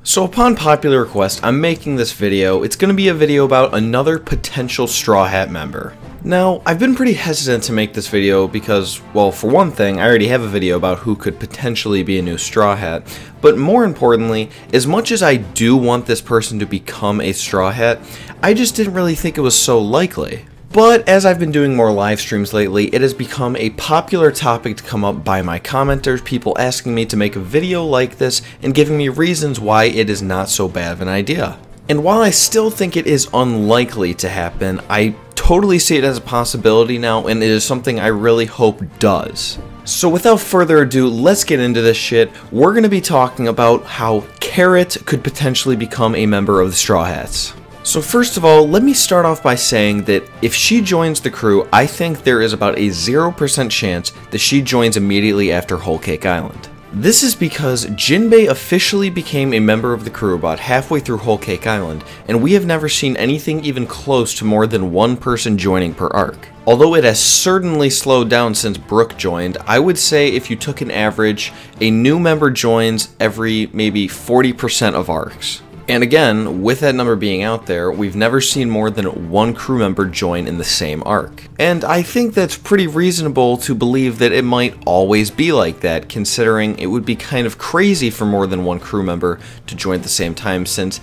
So upon popular request, I'm making this video. It's going to be a video about another potential Straw Hat member. Now, I've been pretty hesitant to make this video because, well, for one thing, I already have a video about who could potentially be a new Straw Hat, but more importantly, as much as I do want this person to become a Straw Hat, I just didn't really think it was so likely. But as I've been doing more live streams lately, it has become a popular topic to come up by my commenters, people asking me to make a video like this and giving me reasons why it is not so bad of an idea. And while I still think it is unlikely to happen, I totally see it as a possibility now, and it is something I really hope does. So without further ado, let's get into this shit. We're going to be talking about how Carrot could potentially become a member of the Straw Hats. So first of all, let me start off by saying that if she joins the crew, I think there is about a 0% chance that she joins immediately after Whole Cake Island. This is because Jinbei officially became a member of the crew about halfway through Whole Cake Island, and we have never seen anything even close to more than one person joining per arc. Although it has certainly slowed down since Brooke joined, I would say if you took an average, a new member joins every maybe 40% of arcs. And again, with that number being out there, we've never seen more than one crew member join in the same arc. And I think that's pretty reasonable to believe that it might always be like that, considering it would be kind of crazy for more than one crew member to join at the same time, since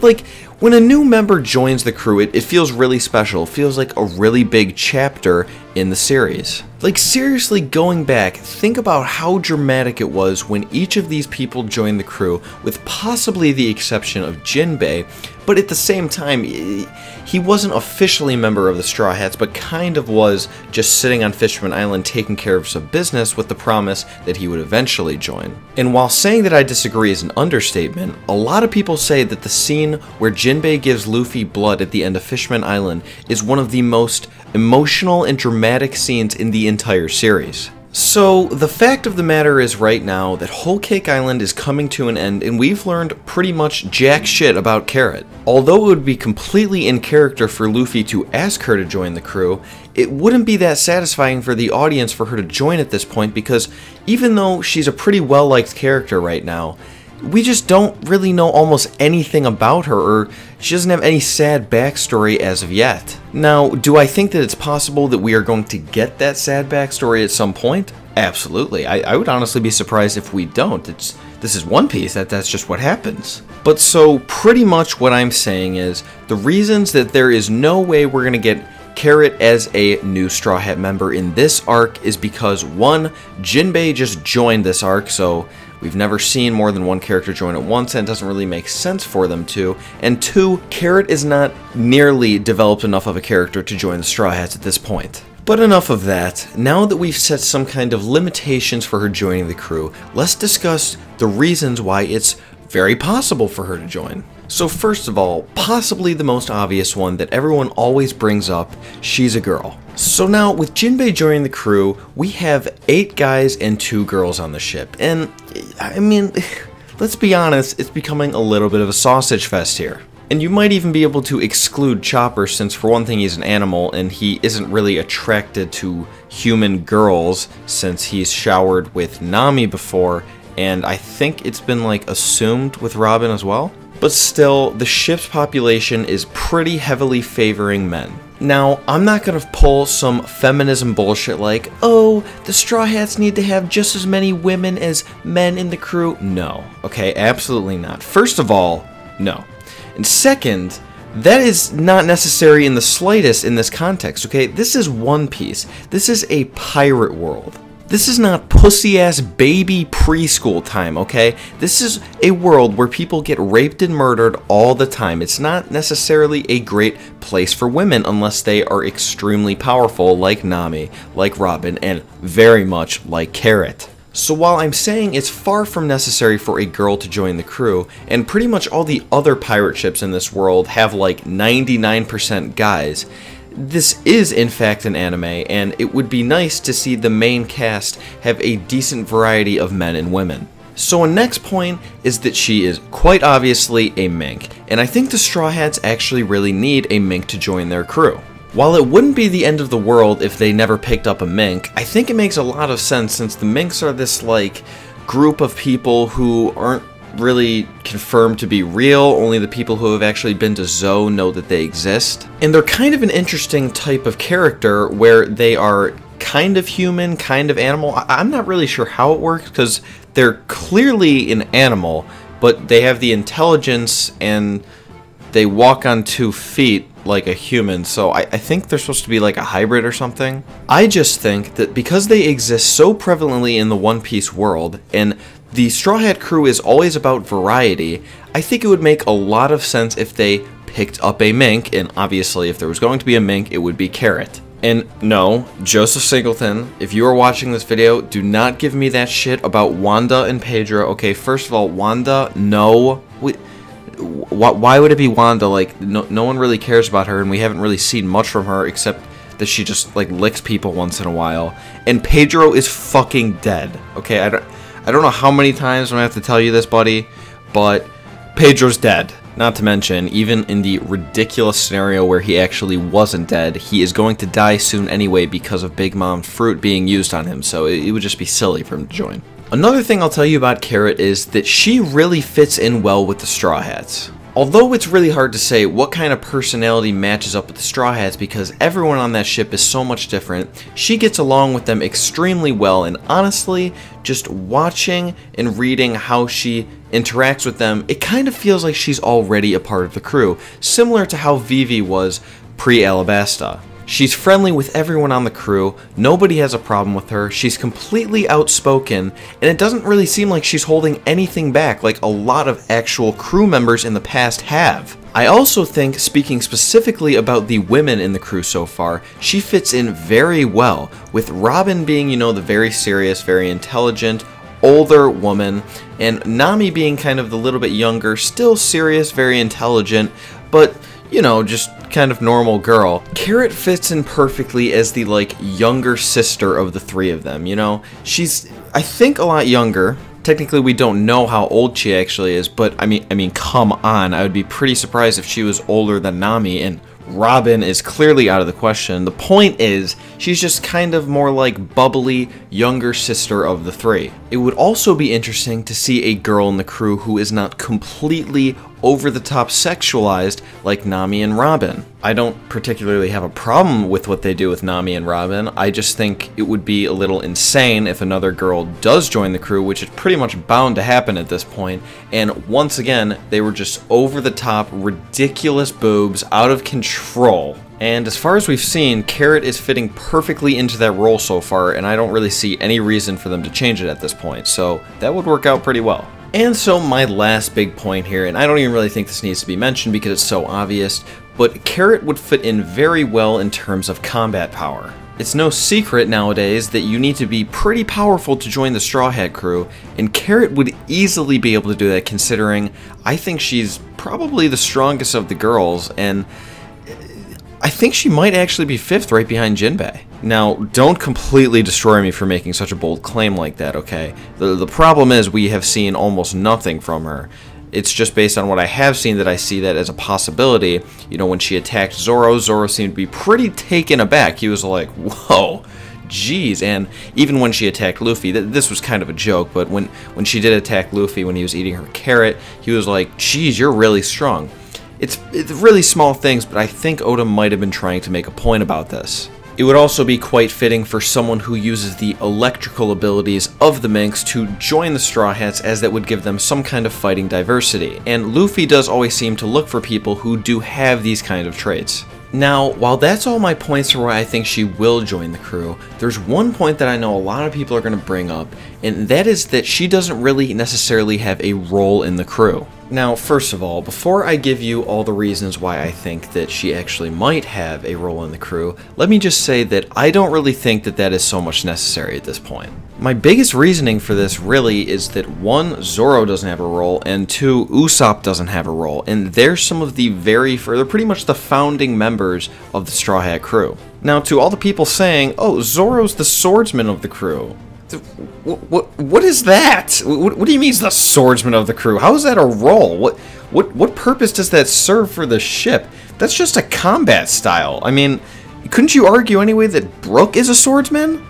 like, when a new member joins the crew, it feels really special. It feels like a really big chapter in the series. Like, seriously, going back, think about how dramatic it was when each of these people joined the crew, with possibly the exception of Jinbei, but at the same time, he wasn't officially a member of the Straw Hats, but kind of was just sitting on Fisherman Island taking care of some business with the promise that he would eventually join. And while saying that I disagree is an understatement, a lot of people say that the scene where Jinbei gives Luffy blood at the end of Fisherman Island is one of the most emotional and dramatic scenes in the entire series. So, the fact of the matter is right now that Whole Cake Island is coming to an end, and we've learned pretty much jack shit about Carrot. Although it would be completely in character for Luffy to ask her to join the crew, it wouldn't be that satisfying for the audience for her to join at this point, because even though she's a pretty well-liked character right now, we just don't really know almost anything about her, or she doesn't have any sad backstory as of yet. Now, do I think that it's possible that we are going to get that sad backstory at some point? Absolutely. I would honestly be surprised if we don't. This is One Piece, that's just what happens. But so, pretty much what I'm saying is, the reasons that there is no way we're going to get Carrot as a new Straw Hat member in this arc is because, one, Jinbei just joined this arc, so we've never seen more than one character join at once, and it doesn't really make sense for them to. And two, Carrot is not nearly developed enough of a character to join the Straw Hats at this point. But enough of that. Now that we've set some kind of limitations for her joining the crew, let's discuss the reasons why it's very possible for her to join. So first of all, possibly the most obvious one that everyone always brings up, she's a girl. So now, with Jinbei joining the crew, we have 8 guys and 2 girls on the ship, and, I mean, let's be honest, it's becoming a little bit of a sausage fest here. And you might even be able to exclude Chopper, since for one thing he's an animal, and he isn't really attracted to human girls, since he's showered with Nami before, and I think it's been, like, assumed with Robin as well. But still, the ship's population is pretty heavily favoring men. Now, I'm not gonna pull some feminism bullshit like, oh, the Straw Hats need to have just as many women as men in the crew. No, okay, absolutely not. First of all, no. And second, that is not necessary in the slightest in this context, okay? This is One Piece. This is a pirate world. This is not pussy-ass baby preschool time, okay? This is a world where people get raped and murdered all the time. It's not necessarily a great place for women unless they are extremely powerful like Nami, like Robin, and very much like Carrot. So while I'm saying it's far from necessary for a girl to join the crew, and pretty much all the other pirate ships in this world have like 99% guys, this is in fact an anime, and it would be nice to see the main cast have a decent variety of men and women. So a next point is that she is quite obviously a mink, and I think the Straw Hats actually really need a mink to join their crew. While it wouldn't be the end of the world if they never picked up a mink, I think it makes a lot of sense since the minks are this like group of people who aren't really confirmed to be real. Only the people who have actually been to Zo know that they exist. And they're kind of an interesting type of character where they are kind of human, kind of animal. I'm not really sure how it works because they're clearly an animal, but they have the intelligence and they walk on 2 feet like a human, so I think they're supposed to be like a hybrid or something. I just think that because they exist so prevalently in the One Piece world, and the Straw Hat crew is always about variety, I think it would make a lot of sense if they picked up a mink, and obviously if there was going to be a mink, it would be Carrot. And no, Joseph Singleton, if you are watching this video, do not give me that shit about Wanda and Pedro. Okay, first of all, Wanda, no. Why would it be Wanda? Like, no one really cares about her, and we haven't really seen much from her except that she just like licks people once in a while. And Pedro is fucking dead. Okay, I don't know how many times I'm gonna have to tell you this, buddy, but Pedro's dead. Not to mention, even in the ridiculous scenario where he actually wasn't dead, he is going to die soon anyway because of Big Mom's fruit being used on him, so it would just be silly for him to join. Another thing I'll tell you about Carrot is that she really fits in well with the Straw Hats. Although it's really hard to say what kind of personality matches up with the Straw Hats because everyone on that ship is so much different, she gets along with them extremely well, and honestly, just watching and reading how she interacts with them, it kind of feels like she's already a part of the crew, similar to how Vivi was pre-Alabasta. She's friendly with everyone on the crew, nobody has a problem with her, she's completely outspoken, and it doesn't really seem like she's holding anything back like a lot of actual crew members in the past have. I also think, speaking specifically about the women in the crew so far, she fits in very well, with Robin being, you know, the very serious, very intelligent, older woman, and Nami being kind of the little bit younger, still serious, very intelligent, but, you know, just kind of normal girl. Carrot fits in perfectly as the, like, younger sister of the 3 of them, you know? She's, I think, a lot younger. Technically, we don't know how old she actually is, but, I mean, come on. I would be pretty surprised if she was older than Nami, and Robin is clearly out of the question. The point is, she's just kind of more like bubbly, younger sister of the 3. It would also be interesting to see a girl in the crew who is not completely over-the-top sexualized like Nami and Robin. I don't particularly have a problem with what they do with Nami and Robin, I just think it would be a little insane if another girl does join the crew, which is pretty much bound to happen at this point, and once again, they were just over-the-top, ridiculous boobs, out of control. And as far as we've seen, Carrot is fitting perfectly into that role so far, and I don't really see any reason for them to change it at this point, so that would work out pretty well. And so my last big point here, and I don't even really think this needs to be mentioned because it's so obvious, but Carrot would fit in very well in terms of combat power. It's no secret nowadays that you need to be pretty powerful to join the Straw Hat crew, and Carrot would easily be able to do that considering I think she's probably the strongest of the girls, and I think she might actually be 5th right behind Jinbei. Now, don't completely destroy me for making such a bold claim like that, okay? The problem is we have seen almost nothing from her. It's just based on what I have seen that I see that as a possibility. You know, when she attacked Zoro, Zoro seemed to be pretty taken aback. He was like, whoa, jeez. And even when she attacked Luffy, this was kind of a joke, but when she did attack Luffy when he was eating her carrot, he was like, geez, you're really strong. It's really small things, but I think Oda might have been trying to make a point about this. It would also be quite fitting for someone who uses the electrical abilities of the Minks to join the Straw Hats, as that would give them some kind of fighting diversity, and Luffy does always seem to look for people who do have these kind of traits. Now, while that's all my points for why I think she will join the crew, there's one point that I know a lot of people are going to bring up, and that is that she doesn't really necessarily have a role in the crew. Now, first of all, before I give you all the reasons why I think that she actually might have a role in the crew, let me just say that I don't really think that that is so much necessary at this point. My biggest reasoning for this really is that 1, Zoro doesn't have a role, and 2, Usopp doesn't have a role, and they're some of the they're pretty much the founding members of the Straw Hat crew. Now, to all the people saying, oh, Zoro's the swordsman of the crew, what is that? What do you mean he's the swordsman of the crew? How is that a role? What purpose does that serve for the ship? That's just a combat style. I mean, couldn't you argue anyway that Brook is a swordsman?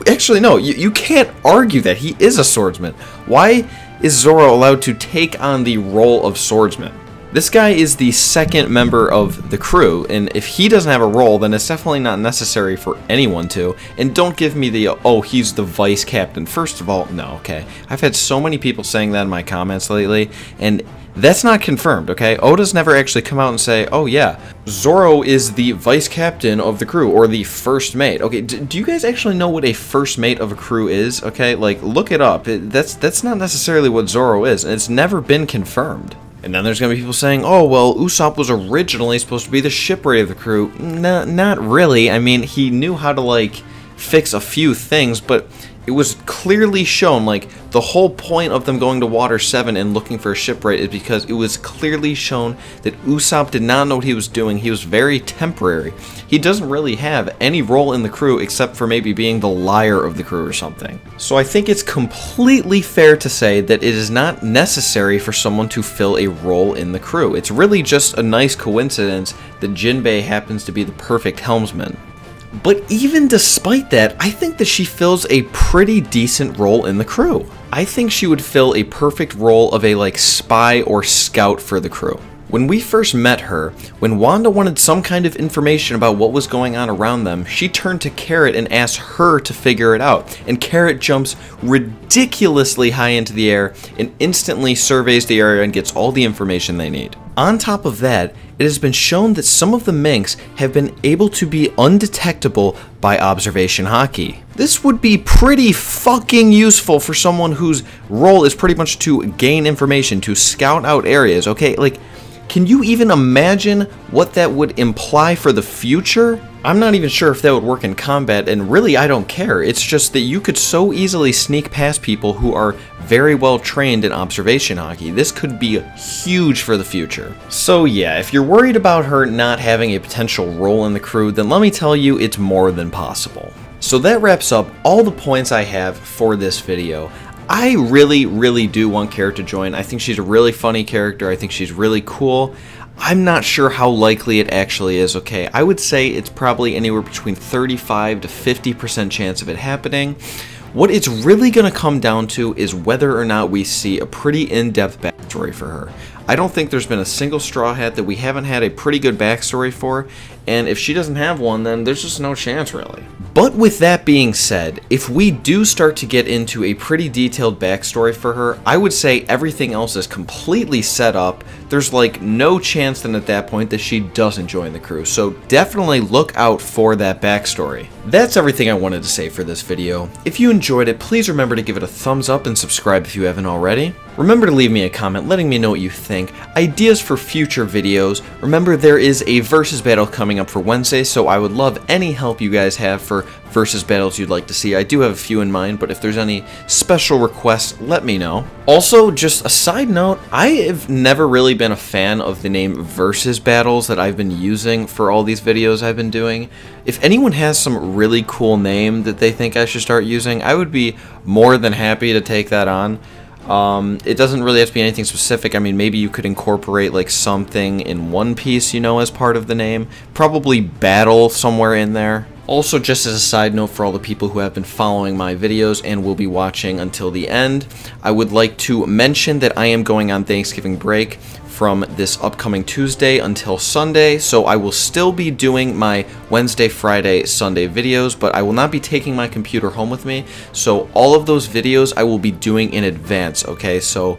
Actually, no, you can't argue that he is a swordsman. Why is Zoro allowed to take on the role of swordsman? This guy is the second member of the crew, and if he doesn't have a role, then it's definitely not necessary for anyone to. And don't give me the, oh, he's the vice captain. First of all, no, okay. I've had so many people saying that in my comments lately, and that's not confirmed, okay? Oda's never actually come out and say, oh yeah, Zoro is the vice captain of the crew, or the first mate. Okay, do you guys actually know what a first mate of a crew is? Okay, like, look it up. That's not necessarily what Zoro is, and it's never been confirmed. And then there's going to be people saying, oh, well, Usopp was originally supposed to be the shipwright of the crew. Not really. I mean, he knew how to, like, fix a few things, but it was clearly shown, like, the whole point of them going to Water 7 and looking for a shipwright is because it was clearly shown that Usopp did not know what he was doing. He was very temporary. He doesn't really have any role in the crew except for maybe being the liar of the crew or something. So I think it's completely fair to say that it is not necessary for someone to fill a role in the crew. It's really just a nice coincidence that Jinbei happens to be the perfect helmsman. But even despite that, I think that she fills a pretty decent role in the crew. I think she would fill a perfect role of a, like, spy or scout for the crew. When we first met her, when Wanda wanted some kind of information about what was going on around them, she turned to Carrot and asked her to figure it out. And Carrot jumps ridiculously high into the air and instantly surveys the area and gets all the information they need. On top of that, it has been shown that some of the Minks have been able to be undetectable by observation haki. This would be pretty fucking useful for someone whose role is pretty much to gain information, to scout out areas, okay? Like, can you even imagine what that would imply for the future? I'm not even sure if that would work in combat, and really I don't care. It's just that you could so easily sneak past people who are very well trained in observation haki. This could be huge for the future. So yeah, if you're worried about her not having a potential role in the crew, then let me tell you, it's more than possible. So that wraps up all the points I have for this video. I really do want Carrot to join. I think she's a really funny character. I think she's really cool. I'm not sure how likely it actually is, okay? I would say it's probably anywhere between 35 to 50% chance of it happening. What it's really going to come down to is whether or not we see a pretty in-depth backstory for her. I don't think there's been a single Straw Hat that we haven't had a pretty good backstory for, and if she doesn't have one, then there's just no chance, really. But with that being said, if we do start to get into a pretty detailed backstory for her, I would say everything else is completely set up. There's like no chance then at that point that she doesn't join the crew, so definitely look out for that backstory. That's everything I wanted to say for this video. If you enjoyed it, please remember to give it a thumbs up and subscribe if you haven't already. Remember to leave me a comment letting me know what you think, ideas for future videos. Remember, there is a versus battle coming up for Wednesday, so I would love any help you guys have for versus battles you'd like to see. I do have a few in mind, but if there's any special requests, let me know. Also, just a side note, I have never really been a fan of the name versus battles that I've been using for all these videos I've been doing. If anyone has some really cool name that they think I should start using, I would be more than happy to take that on. It doesn't really have to be anything specific. I mean, maybe you could incorporate like something in One Piece, you know, as part of the name. Probably battle somewhere in there. Also, just as a side note for all the people who have been following my videos and will be watching until the end, I would like to mention that I am going on Thanksgiving break from this upcoming Tuesday until Sunday, so I will still be doing my Wednesday, Friday, Sunday videos, but I will not be taking my computer home with me, so all of those videos I will be doing in advance, okay? So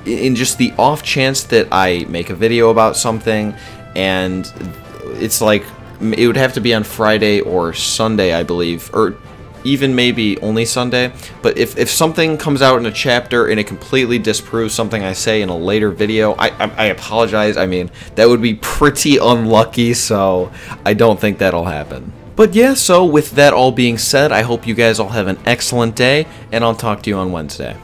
in just the off chance that I make a video about something and it's like, it would have to be on Friday or Sunday, I believe, or even maybe only Sunday, but if something comes out in a chapter and it completely disproves something I say in a later video, I apologize. I mean, that would be pretty unlucky, so I don't think that'll happen. But yeah, so with that all being said, I hope you guys all have an excellent day, and I'll talk to you on Wednesday.